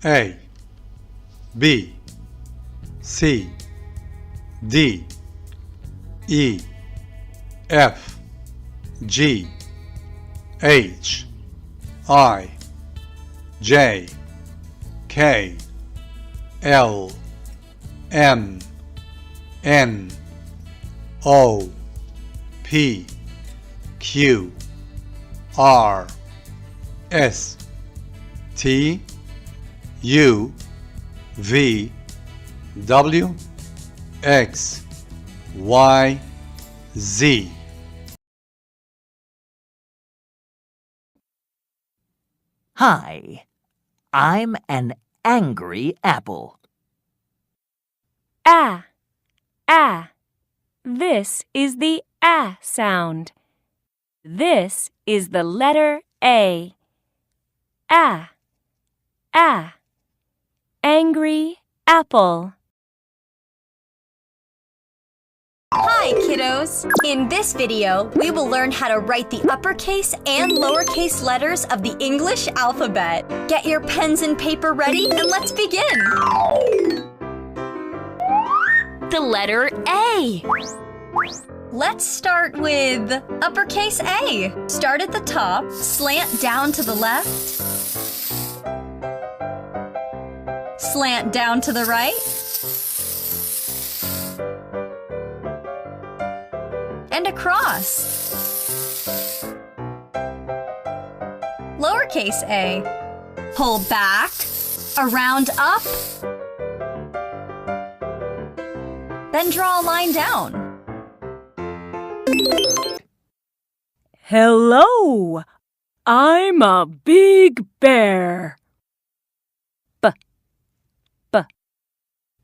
A, B, C, D, E, F, G, H, I, J, K, L, M, N, O, P, Q, R, S, T, U, V, W, X, Y, Z. Hi, I'm an angry apple. Ah, ah. This is the ah sound. This is the letter A. Ah, ah. Angry apple. Hi, kiddos! In this video, we will learn how to write the uppercase and lowercase letters of the English alphabet. Get your pens and paper ready and let's begin! The letter A. Let's start with uppercase A. Start at the top, slant down to the left, slant down to the right, and across. Lowercase a. Pull back, around up, then draw a line down. Hello, I'm a big bear. B, b.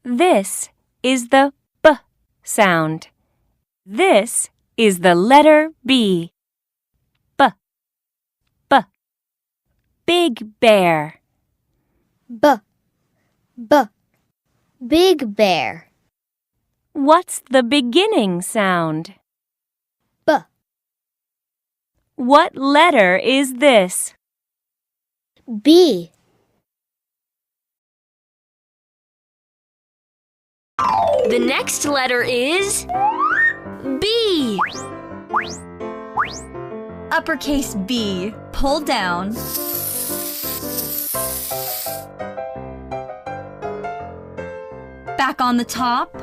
This is the B sound. This is the letter B. B, b. Big bear. B, b. Big bear. What's the beginning sound? B. What letter is this? B. The next letter is B. Uppercase B. Pull down. Back on the top.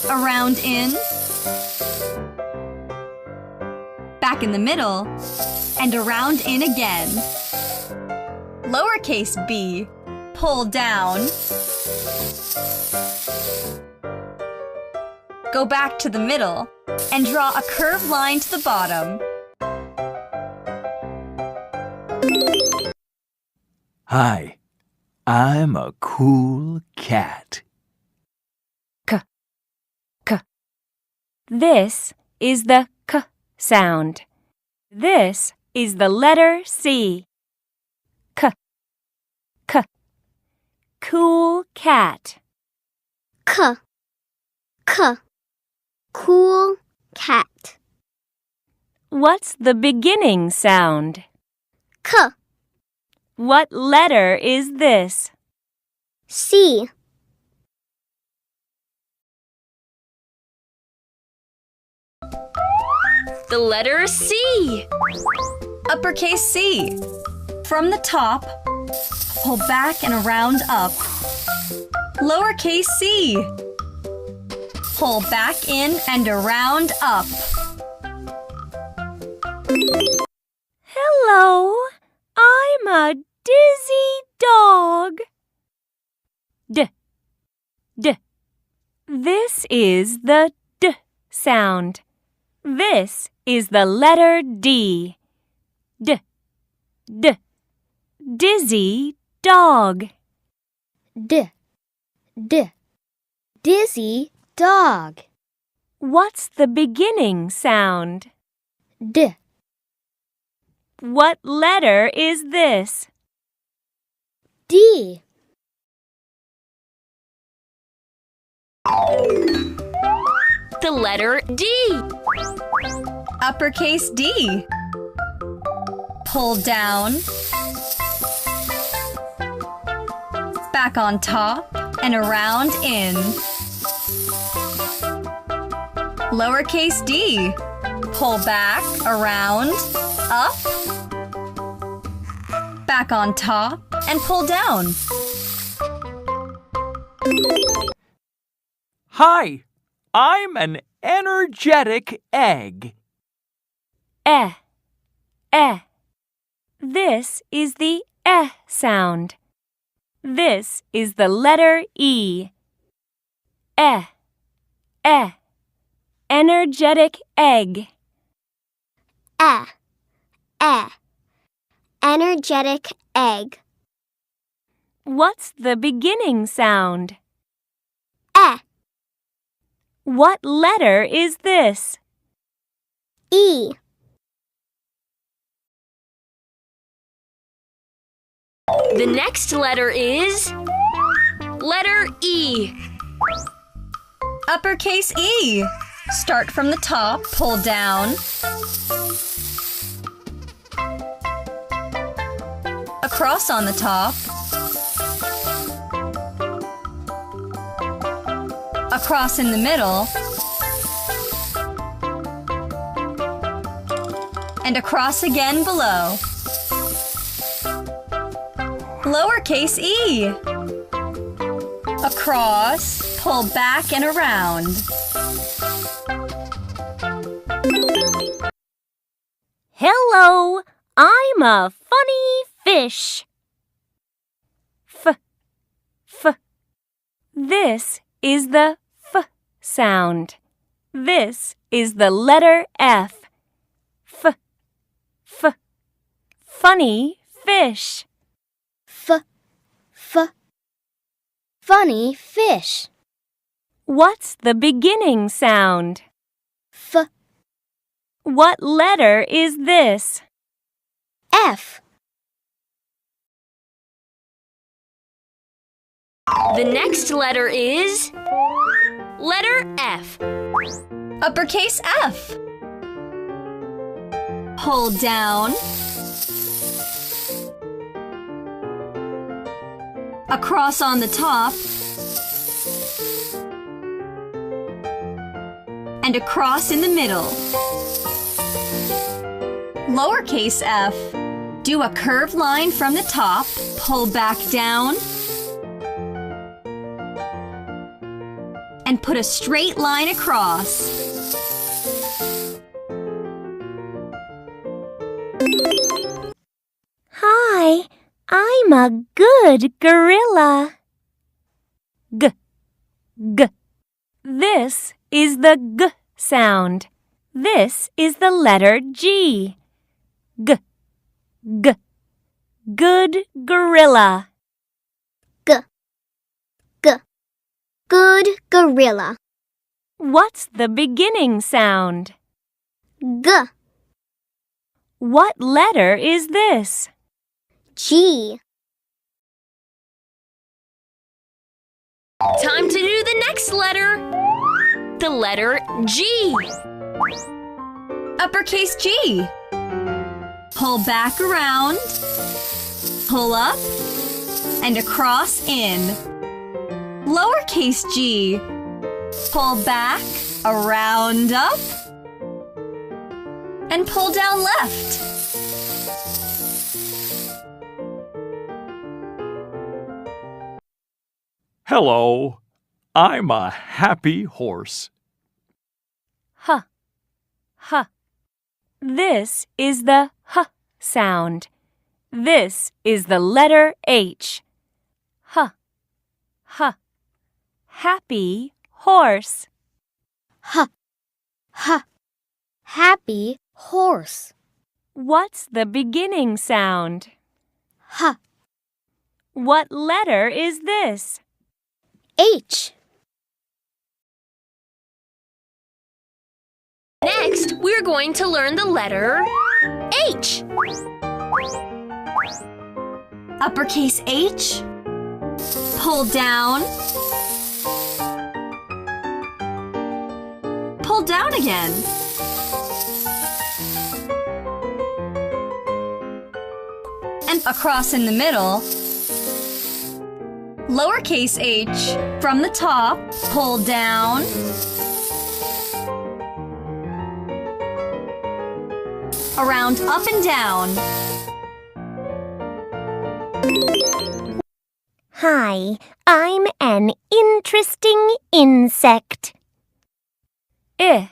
Around in. Back in the middle. And around in again. Lowercase b. Pull down. Go back to the middle and draw a curved line to the bottom. Hi, I'm a cool cat. K, k. This is the K sound. This is the letter C. K, k. Cool cat. K, k. Cool cat. What's the beginning sound? K. What letter is this? C. The letter C. Uppercase C. From the top, pull back and around up. Lowercase c. Pull back in and around up. Hello, I'm a dizzy dog. D, d. This is the D sound. This is the letter D. D, d. Dizzy dog. D, d. Dizzy dog. What's the beginning sound? D. What letter is this? D. The letter D. Uppercase D. Pull down. back on top, and around in. Lowercase d. Pull back, around, up, back on top, and pull down. Hi, I'm an energetic egg. Eh, eh. This is the eh sound. This is the letter E. Eh, eh. Energetic egg. Energetic egg. What's the beginning sound? Eh. What letter is this? E. The next letter is letter E. Uppercase E. Start from the top, pull down. Across on the top. Across in the middle. And across again below. Lowercase e. Across, pull back and around. Hello, I'm a funny fish. F. This is the f sound. This is the letter F. F. Funny fish. Funny fish. What's the beginning sound? F. What letter is this? F. The next letter is letter F. Uppercase F. Pull down. Across on the top. And across in the middle. Lowercase f. Do a curved line from the top, pull back down, and put a straight line across. Hi, I'm a good gorilla. G. This is the G sound. This is the letter G. G. Good gorilla. Good gorilla. What's the beginning sound? G. What letter is this? G. Time to do the next letter. The letter G. Uppercase G. Pull back around, pull up, and across in. Lowercase g. Pull back, around, up, and pull down left. Hello, I'm a happy horse. H. This is the H sound. This is the letter H. H. Happy horse. Happy horse. What's the beginning sound? H. What letter is this? H. Next, we're going to learn the letter H. Uppercase H. Pull down. Pull down again. And across in the middle. Lowercase h. From the top, pull down. Around up and down. Hi, I'm an interesting insect. I.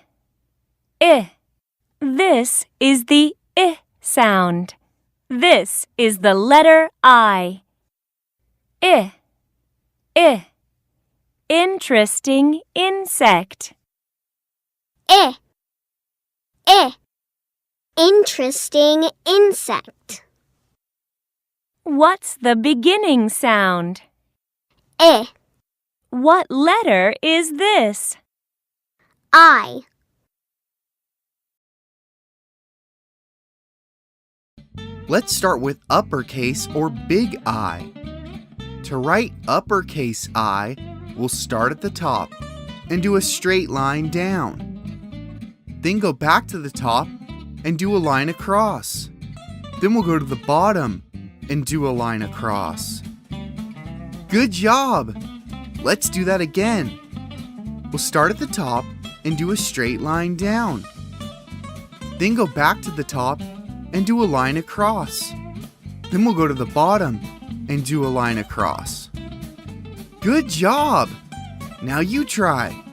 This is the I sound. This is the letter I. I. Interesting insect. I. Interesting insect. What's the beginning sound? I. What letter is this? I. Let's start with uppercase or big I. To write uppercase I, we'll start at the top and do a straight line down. Then go back to the top and do a line across. Then we'll go to the bottom and do a line across. Good job! Let's do that again. We'll start at the top and do a straight line down. Then go back to the top and do a line across. Then we'll go to the bottom and do a line across. Good job! Now you try.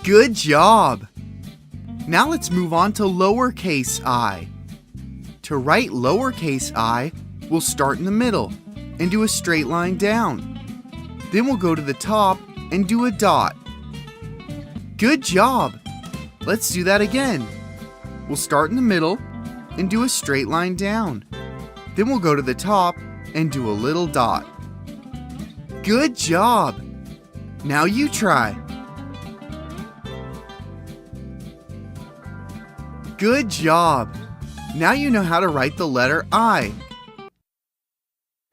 Good job! Now let's move on to lowercase I. To write lowercase I, we'll start in the middle and do a straight line down. Then we'll go to the top and do a dot. Good job! Let's do that again. We'll start in the middle and do a straight line down. Then we'll go to the top and do a little dot. Good job! Now you try. Good job! Now you know how to write the letter I.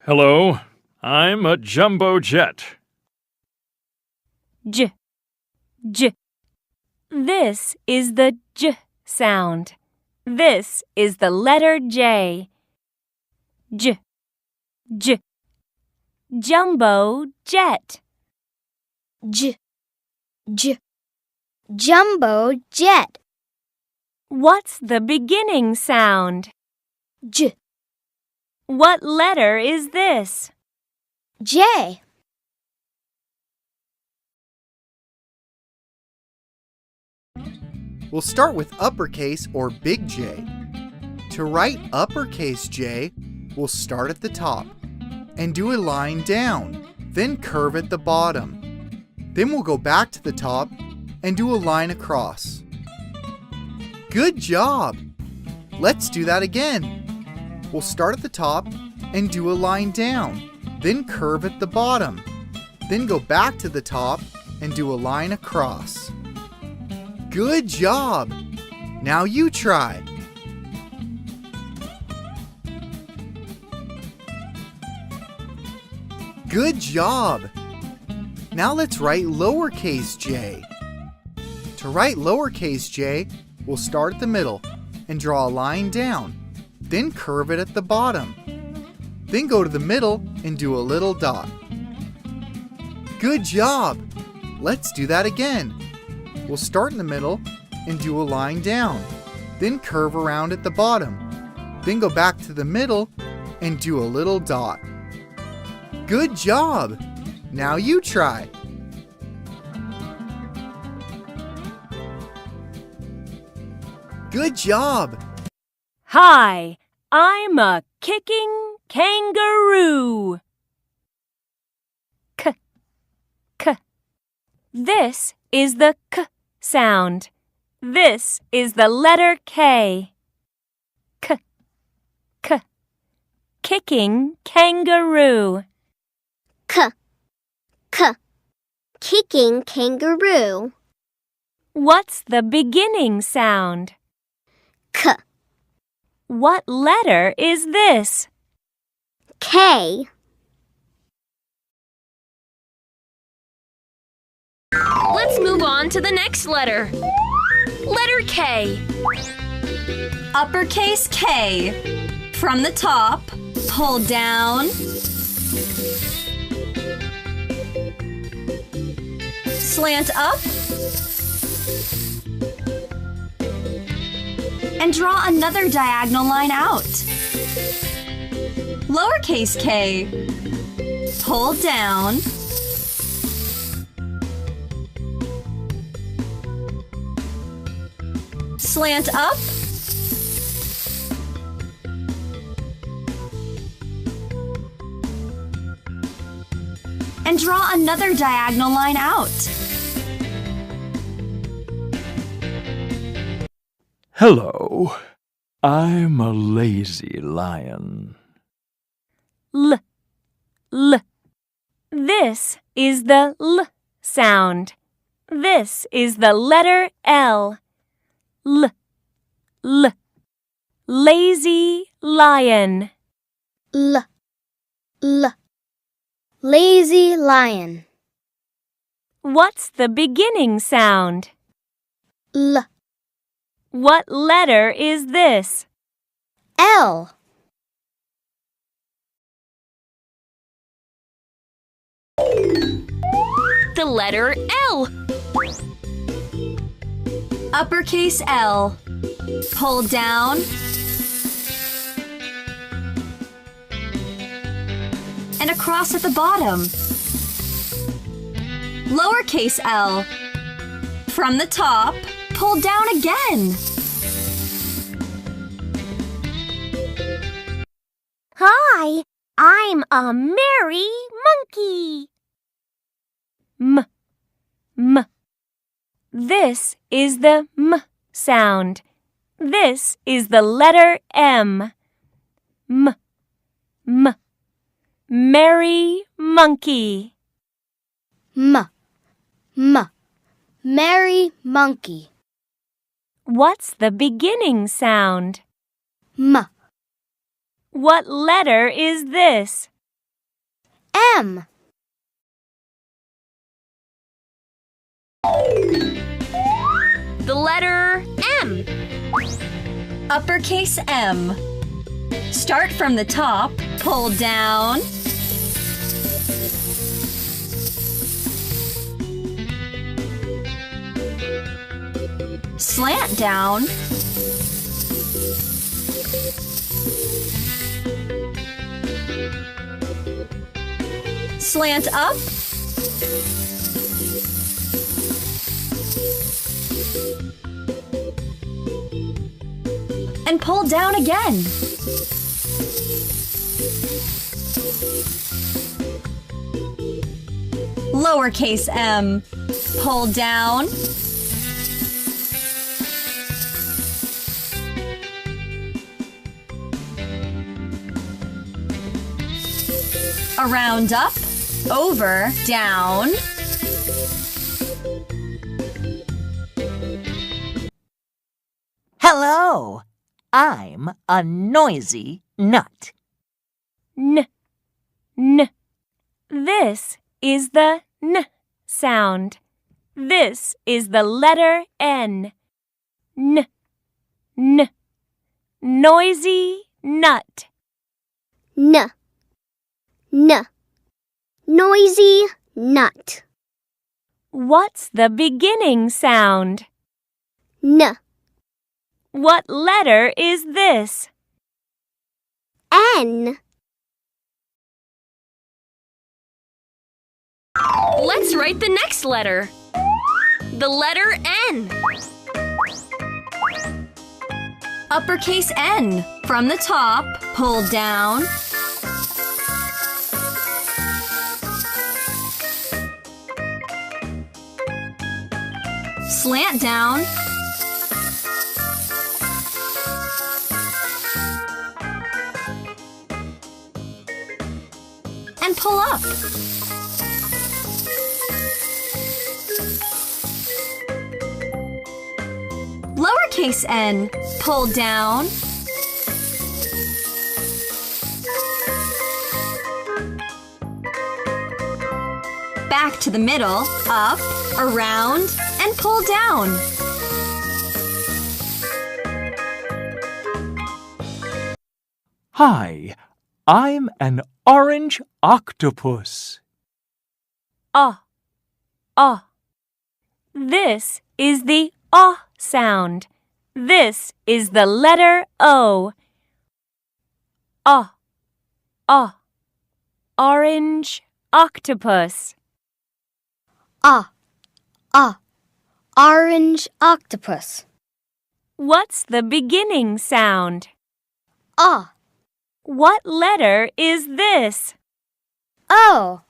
Hello, I'm a jumbo jet. J. This is the J sound. This is the letter J. J. Jumbo jet. Jumbo jet. What's the beginning sound? J. What letter is this? J. We'll start with uppercase or big J. To write uppercase J, we'll start at the top and do a line down, then curve at the bottom. Then we'll go back to the top and do a line across. Good job! Let's do that again. We'll start at the top and do a line down, then curve at the bottom. Then go back to the top and do a line across. Good job! Now you try. Good job! Now let's write lowercase j. To write lowercase j, we'll start at the middle and draw a line down, then curve it at the bottom. Then go to the middle and do a little dot. Good job! Let's do that again. We'll start in the middle and do a line down, then curve around at the bottom. Then go back to the middle and do a little dot. Good job! Now you try. Good job! Hi, I'm a kicking kangaroo. K. This is the K sound. This is the letter K. K. Kicking kangaroo. K. Kicking kangaroo. What's the beginning sound? K. What letter is this? K. Let's move on to the next letter. Letter K. Uppercase K. From the top, pull down. Slant up. And draw another diagonal line out. Lowercase k. Pull down. Slant up. And draw another diagonal line out. Hello. I'm a lazy lion. L. This is the L sound. This is the letter L. L. Lazy lion. L. Lazy lion. What's the beginning sound? L. What letter is this? L. The letter L. Uppercase L. Pull down. And across at the bottom. Lowercase L. From the top, pull down again. Hi, I'm a merry monkey. M. This is the M sound. This is the letter M. M. Merry monkey. M. Merry monkey. What's the beginning sound? M. What letter is this? M. The letter M. Uppercase M. Start from the top, pull down. Slant down. Slant up. And pull down again. Lowercase m. Pull down. Around up, over, down. Hello, I'm a noisy nut. N. This is the N sound. This is the letter N. N. Noisy nut. N. Noisy nut. What's the beginning sound? N. What letter is this? N. Let's write the next letter. The letter N. Uppercase N. From the top, pull down. Slant down. And pull up. Lowercase n. Pull down. Back to the middle, up, around, and pull down. Hi, I'm an orange octopus. Ah, ah. This is the ah sound. This is the letter O. Ah, ah. Orange octopus. Ah, ah. Orange octopus. What's the beginning sound? Ah. What letter is this? O.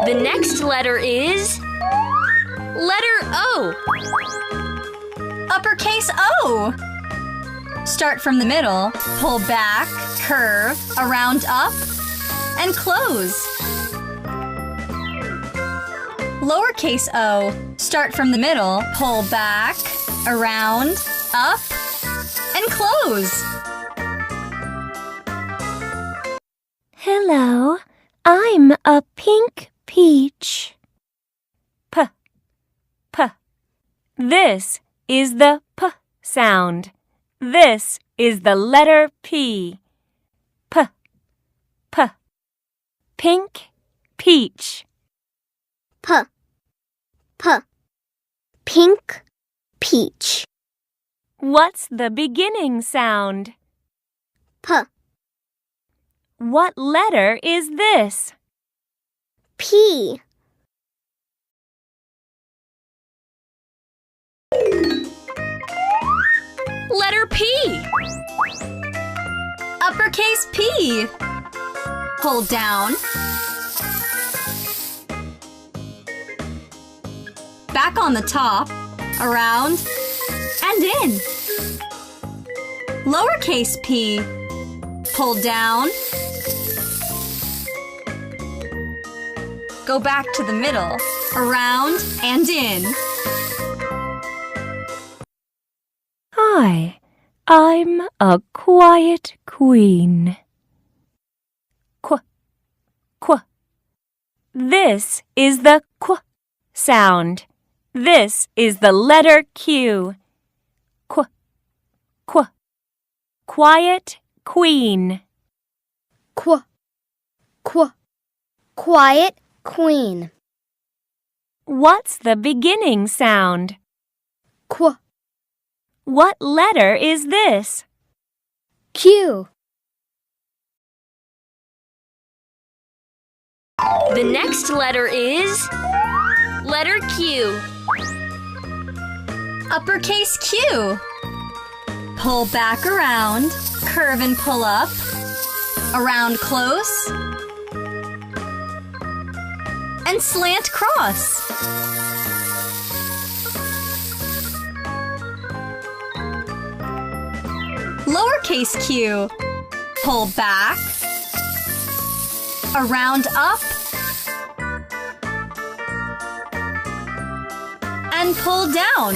The next letter is letter O. Uppercase O. Start from the middle, pull back, curve, around up, and close. Lowercase O. Start from the middle, pull back, around, up, and close. Hello, I'm a pink peach. P, p. This is the p sound. This is the letter P. P, p. Pink peach. P. P. Pink peach. What's the beginning sound? P. What letter is this? P. Letter P. Uppercase P. Pull down. Back on the top, around, and in. Lowercase p. Pull down. Go back to the middle, around, and in. Hi, I'm a quiet queen. Qu, qu. This is the qu sound. This is the letter Q. Qu, qu. Quiet queen. Qu. Qu. Quiet queen. What's the beginning sound? Qu. What letter is this? Q. The next letter is letter Q. Uppercase Q. Pull back around, curve and pull up, around close, and slant cross. Lowercase q. Pull back, around up, and pull down.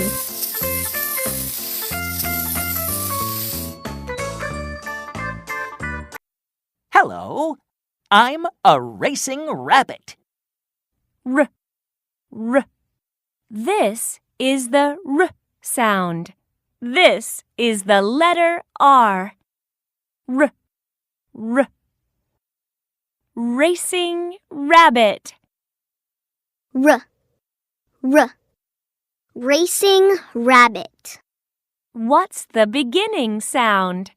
Hello, I'm a racing rabbit. R, r. This is the r sound. This is the letter R. R, r. Racing rabbit. R. R. Racing rabbit. What's the beginning sound?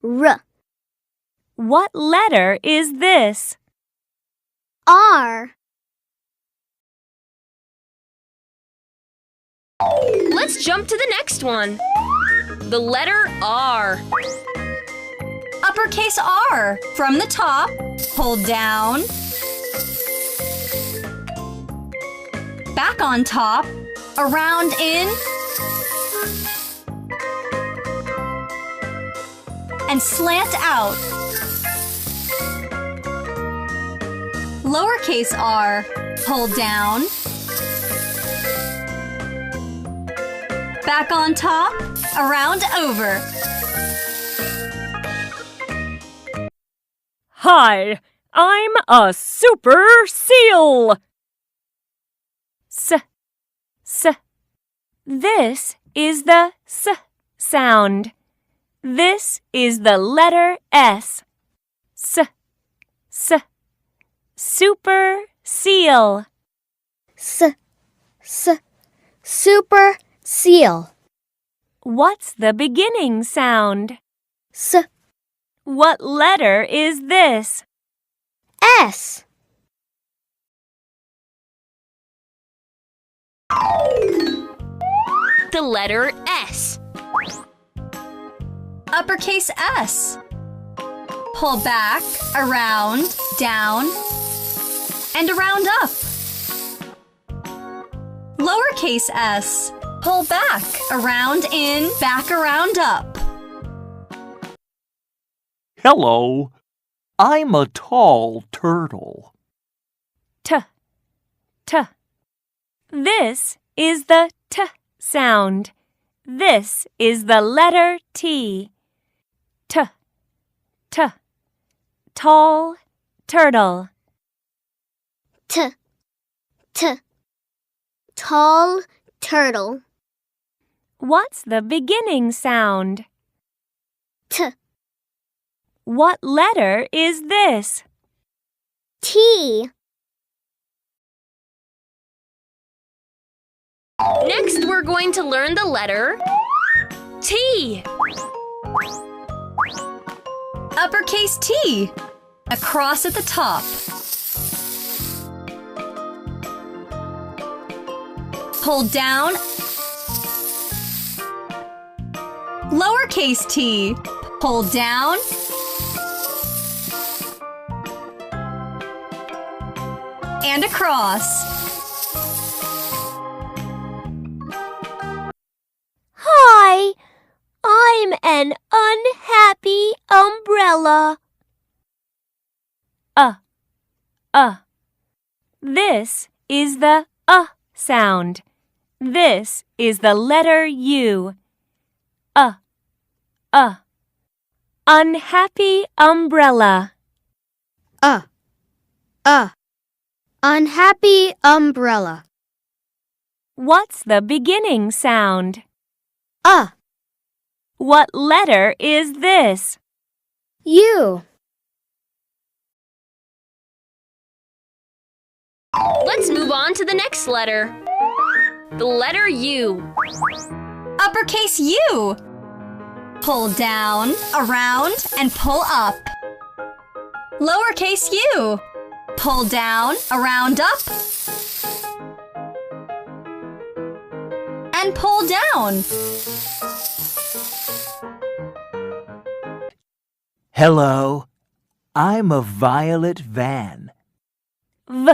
R. What letter is this? R. Let's jump to the next one. The letter R. Uppercase R. From the top, pull down. Back on top, around in. And slant out. Lowercase r. Pull down. Back on top, around over. Hi, I'm a super seal. S. This is the S sound. This is the letter S. S, S. Super seal. Super seal. What's the beginning sound? S. What letter is this? S. The letter S. Uppercase S. Pull back, around, down, and around up. Lowercase s. Pull back, around, in, back, around, up. Hello, I'm a tall turtle. T, T. This is the T sound. This is the letter T. T, T. Tall turtle. T. Tall turtle. What's the beginning sound? T. What letter is this? T. Next, we're going to learn the letter T. Uppercase T. Across at the top. Pull down. Lowercase t. Pull down. And across. Hi, I'm an unhappy umbrella. This is the sound. This is the letter U. Unhappy umbrella. Unhappy umbrella. What's the beginning sound? A. What letter is this? U. Let's move on to the next letter. The letter U. Uppercase U. Pull down, around, and pull up. Lowercase u. Pull down, around, up. And pull down. Hello, I'm a violet van. V.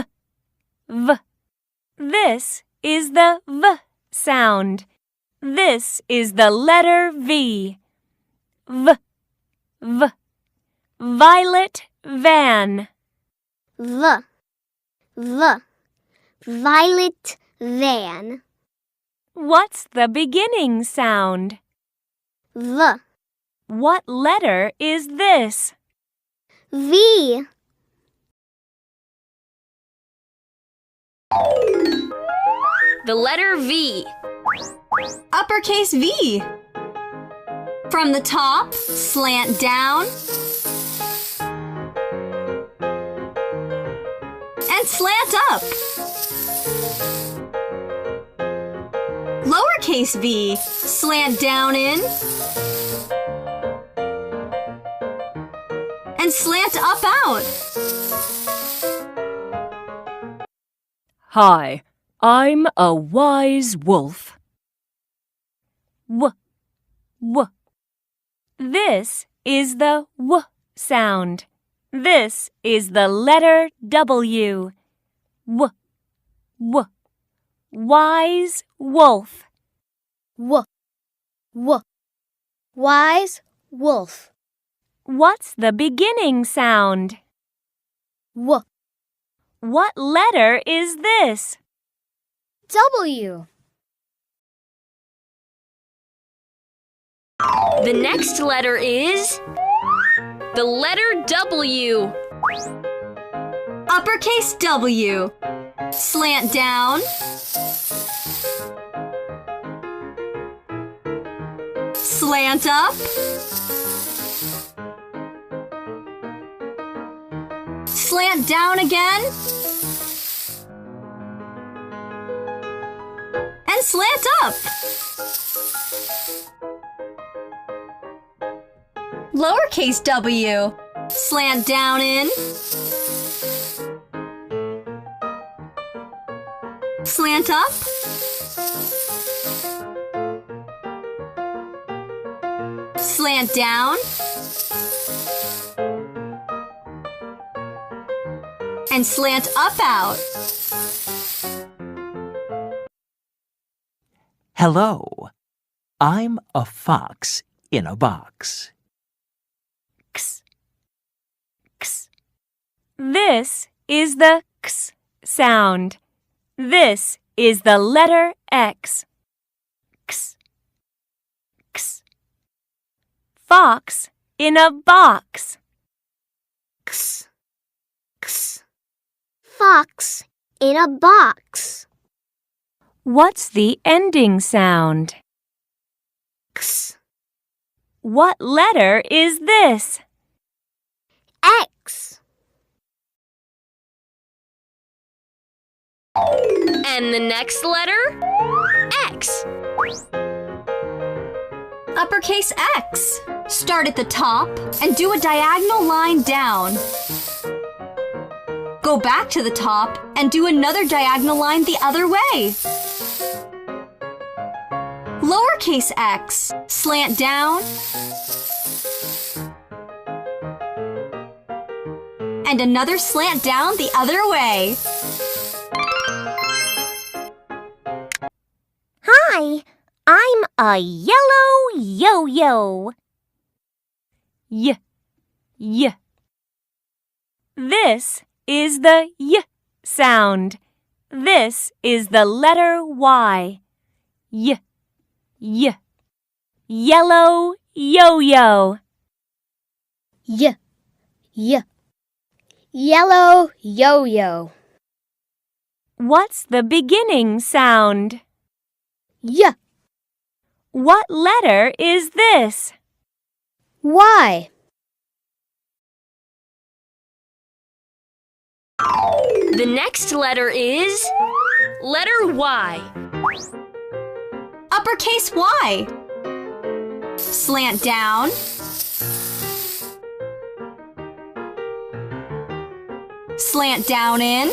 This is the V sound. This is the letter V. Violet van. V. Violet van. What's the beginning sound? V. What letter is this? V. The letter V. Uppercase V. From the top, slant down. And slant up. Lowercase v. Slant down in. And slant up out. Hi, I'm a wise wolf. W. This is the W sound. This is the letter W. Wise wolf. Wise wolf. What's the beginning sound? W. What letter is this? W. The next letter is the letter W. Uppercase W. Slant down. Slant up. Slant down again. And slant up. Lowercase w. Slant down in. Slant up. Slant down. And slant up out. Hello. I'm a fox in a box. X. X. This is the x sound. This is the letter X. X. X. Fox in a box. X. X. Fox in a box. What's the ending sound? X. What letter is this? X. And the next letter? X. Uppercase X. Start at the top and do a diagonal line down. Go back to the top and do another diagonal line the other way. Lowercase x. Slant down. And another slant down the other way. Hi, I'm a yellow yo-yo. Y. Y. This is the y sound. This is the letter Y. Y. Y. Yellow yo-yo. Y. Y. Yellow yo-yo. What's the beginning sound? Y. What letter is this? Y. The next letter is letter Y. Uppercase Y. Slant down. Slant down in.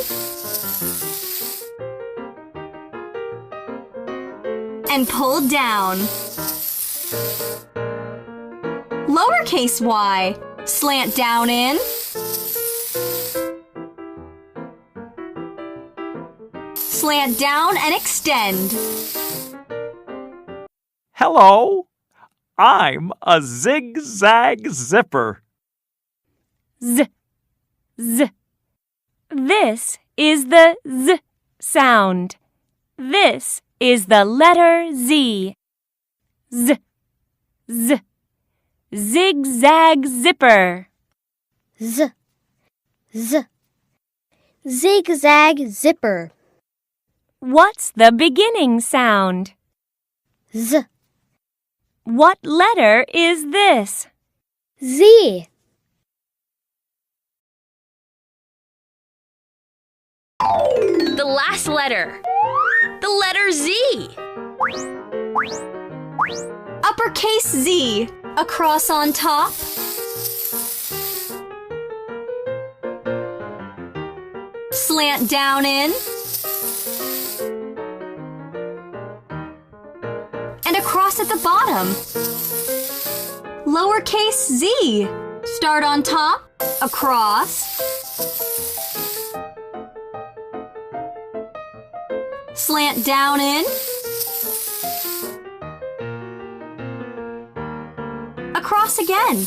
And pull down. Lowercase y. Slant down in. Slant down and extend. Hello. I'm a zigzag zipper. Z. Z. This is the Z sound. This is the letter Z. Z. Z. Zigzag zipper. Z. Z. Zigzag zipper. What's the beginning sound? Z. What letter is this? Z. The last letter. The letter Z. Uppercase Z. Across on top. Slant down in. And across at the bottom. Lowercase z. Start on top, across. Slant down in. Across again.